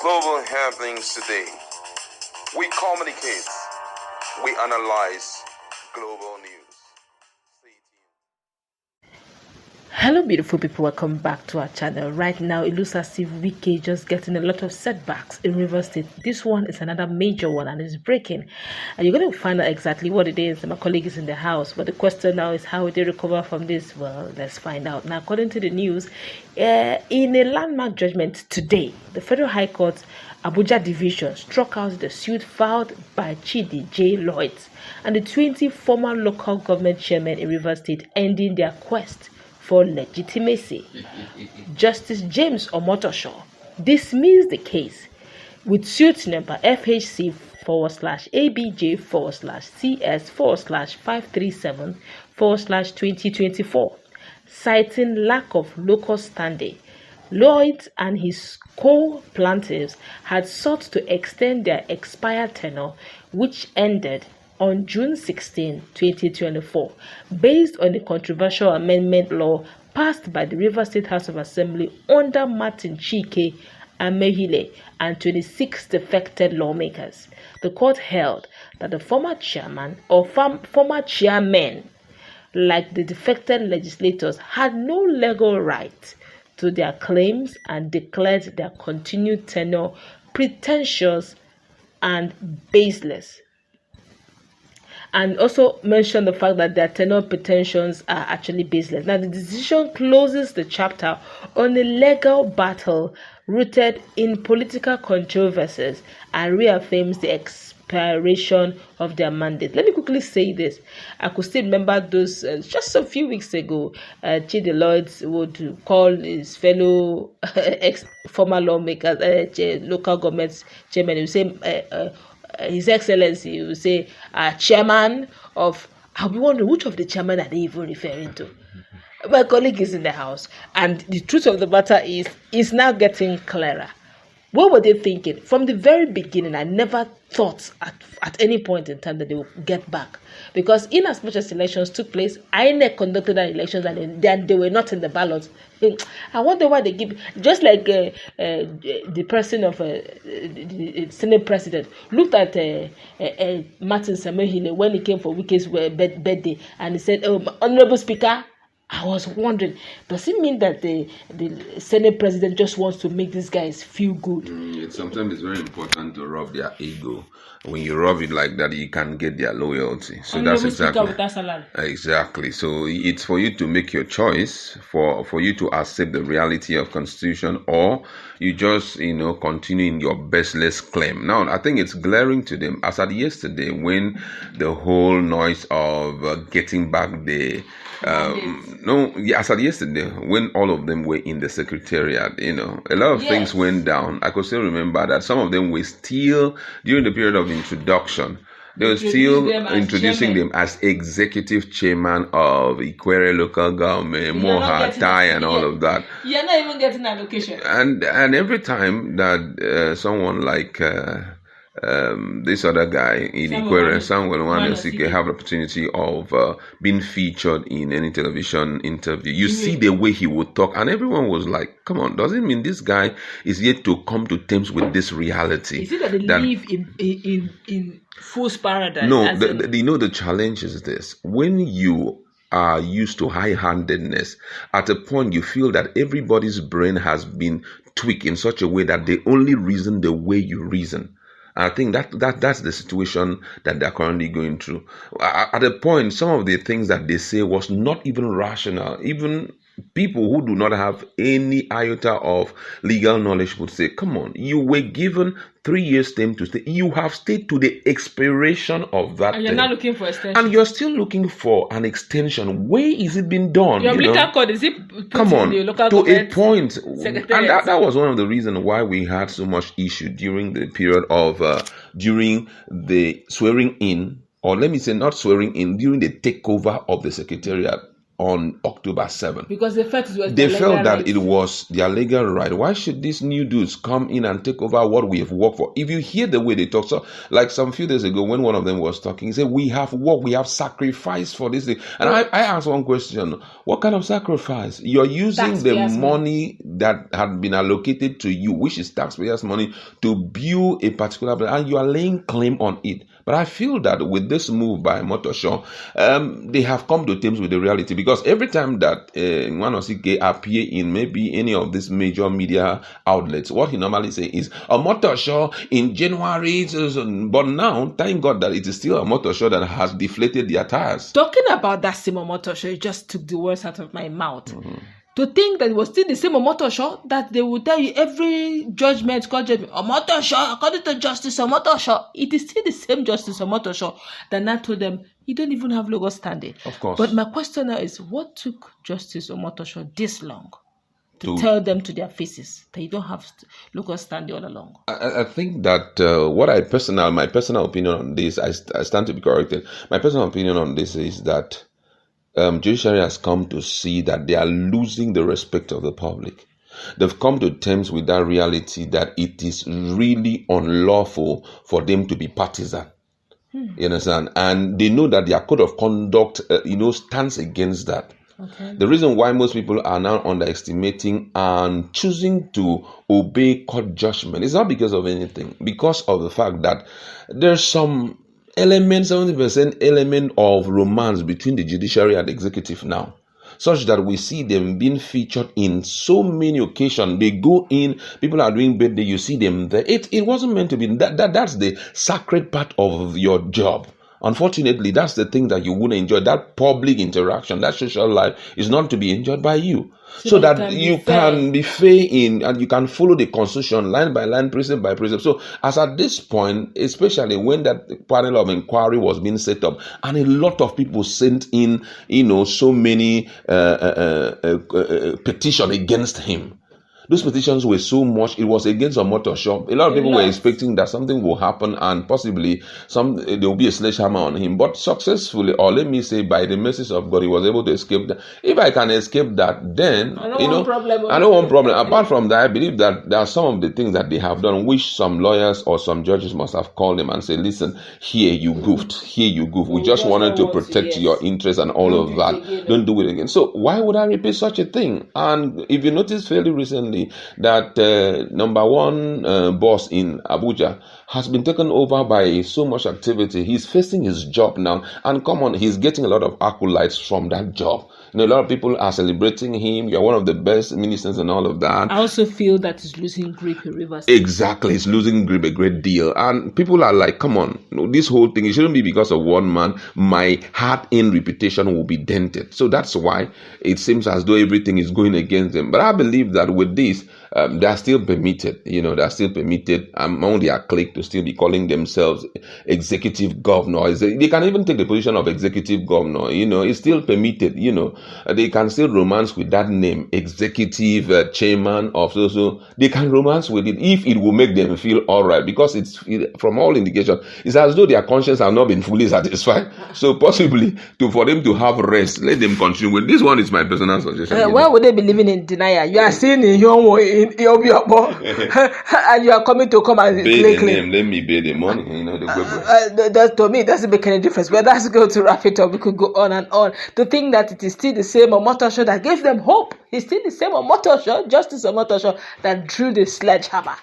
global happenings today. We communicate, we analyze global news. Hello beautiful people, welcome back to our channel. Right now it looks as if Wike is just getting a lot of setbacks in Rivers State. This one is another major one and it's breaking, and you're going to find out exactly what it is. My colleague is in the house, but the question now is how will they recover from this? Well, let's find out. Now, according to the news, in a landmark judgment today, the Federal High Court Abuja Division struck out the suit filed by Chidi J. Lloyd and the 20 former local government chairmen in Rivers State, ending their quest for legitimacy. Justice James Omotosho dismissed the case with suit number FHC/ABJ/CS/537/2024, citing lack of local standing. Lloyd and his co-plaintiffs had sought to extend their expired tenure, which ended on June 16, 2024, based on the controversial amendment law passed by the Rivers State House of Assembly under Martin Chike, Amaewhule, and 26 defected lawmakers. The court held that the former chairman or former chairmen, like the defected legislators, had no legal right to their claims and declared their continued tenure pretentious and baseless, and also mentioned the fact that their tenure pretensions are actually baseless. Now, the decision closes the chapter on a legal battle rooted in political controversies and reaffirms the expiration of their mandate. Let me quickly say this. I could still remember those just a few weeks ago. Chidi Lloyd would call his fellow former lawmakers, local government chairman. He would say, His Excellency, you say, chairman of, I'll be wondering which of the chairman are they even referring to? My colleague is in the house, and the truth of the matter is, it's now getting clearer. What were they thinking? From the very beginning, I never thought at any point in time that they would get back. Because in as much as elections took place, INEC conducted the elections and then they were not in the ballot. I wonder why they give, just like the person of the Senate president looked at Martin Amaewhule when he came for Wike's birthday, and he said, Honorable Speaker, I was wondering, does it mean that the Senate president just wants to make these guys feel good? Sometimes it's very important to rub their ego. When you rub it like that, you can get their loyalty. So that's exactly. So it's for you to make your choice, for you to accept the reality of Constitution, or you just continue in your baseless claim. Now, I think it's glaring to them, as at yesterday, when the whole noise of getting back the as at yesterday, when all of them were in the secretariat, a lot of things went down. I could still remember that some of them were still, during the period of introduction, they were still introducing them as executive chairman of Ikwere local government, Moha, Tai, and all of that. You're not even getting allocation. And every time that someone like this other guy in Ikwere, Samuel Nwanosike, have the opportunity of being featured in any television interview, you see the way he would talk, and everyone was like, come on, does it mean this guy is yet to come to terms with this reality? Is it that they live in fool's paradise? No, the challenge is this. When you are used to high-handedness, at a point you feel that everybody's brain has been tweaked in such a way that they only reason the way you reason. I think that's the situation that they're currently going through. At a point, some of the things that they say was not even rational. Even people who do not have any iota of legal knowledge would say, come on, you were given 3 years term to stay. You have stayed to the expiration of that and you're not looking for extension. And you're still looking for an extension. Where is it being done? Your meter code, is it come on, in the local to a point. And that was one of the reasons why we had so much issue during the period of, during the swearing in, or let me say not swearing in, during the takeover of the secretariat on October 7th. Because they felt that it was their legal right. Why should these new dudes come in and take over what we have worked for? If you hear the way they talk, so like some few days ago when one of them was talking, he said, we have worked, we have sacrificed for this thing. And I asked one question, what kind of sacrifice? You're using the money that had been allocated to you, which is taxpayers' money, to build a particular plan, and you are laying claim on it. But I feel that with this move by Omotosho, they have come to terms with the reality, because every time that Nwanosike appear in maybe any of these major media outlets, what he normally say is Omotosho in January, but now, thank God that it is still Omotosho that has deflated their tires. Talking about that same Omotosho, you just took the words out of my mouth. Mm-hmm. To think that it was still the same Omotosho, that they would tell you every judgment, Omotosho, according to Justice Omotosho, it is still the same Justice Omotosho that now told them, you don't even have legal standing. Of course. But my question now is, what took Justice Omotosho this long to tell them to their faces that you don't have legal standing all along? I think that my personal opinion on this, I stand to be corrected. My personal opinion on this is that Judiciary has come to see that they are losing the respect of the public. They've come to terms with that reality that it is really unlawful for them to be partisan. You understand? And they know that their code of conduct, stands against that. Okay. The reason why most people are now underestimating and choosing to obey court judgment is not because of anything, because of the fact that there's some 70% element of romance between the judiciary and the executive now, such that we see them being featured in so many occasions. They go in, people are doing birthday, you see them there. It wasn't meant to be. That's the sacred part of your job. Unfortunately, that's the thing that you wouldn't enjoy. That public interaction, that social life is not to be enjoyed by you. So that you can be fair in, and you can follow the constitution line by line, precept by precept. So as at this point, especially when that panel of inquiry was being set up, and a lot of people sent in, so many petitions against him. Those petitions were so much, it was against Omotosho. A lot of people were expecting that something will happen and possibly there will be a sledgehammer on him. But successfully, or let me say by the mercies of God, he was able to escape that. If I can escape that, then, I don't want problem. Apart from that, I believe that there are some of the things that they have done, which some lawyers or some judges must have called them and said, listen, here you goofed. We just wanted to protect your interests and all of that. Don't do it again. So why would I repeat such a thing? And if you notice fairly recently, that number one boss in Abuja has been taken over by so much activity. He's facing his job now, and he's getting a lot of accolades from that job. A lot of people are celebrating him. You're one of the best ministers and all of that. I also feel that he's losing grip in Rivers. Exactly, he's losing grip a great deal. And people are like, come on, this whole thing, it shouldn't be because of one man. My hard-earned reputation will be dented. So that's why it seems as though everything is going against them. But I believe that with this, they are still permitted, they are still permitted among their clique to still be calling themselves executive governor. They can even take the position of executive governor, it's still permitted, they can still romance with that name, executive chairman of so. They can romance with it if it will make them feel all right, because from all indication, it's as though their conscience have not been fully satisfied. So possibly for them to have rest, let them continue with this one. Is my personal suggestion. Why would they be living in denial? You are seeing in your way. And you are coming to come and claim. Let me pay the money. That to me doesn't make any difference. But let's go to wrap it up. We could go on and on. To think that it is still the same Omotosho that gave them hope. It's still the same Omotosho, Justice Omotosho, that drew the sledgehammer.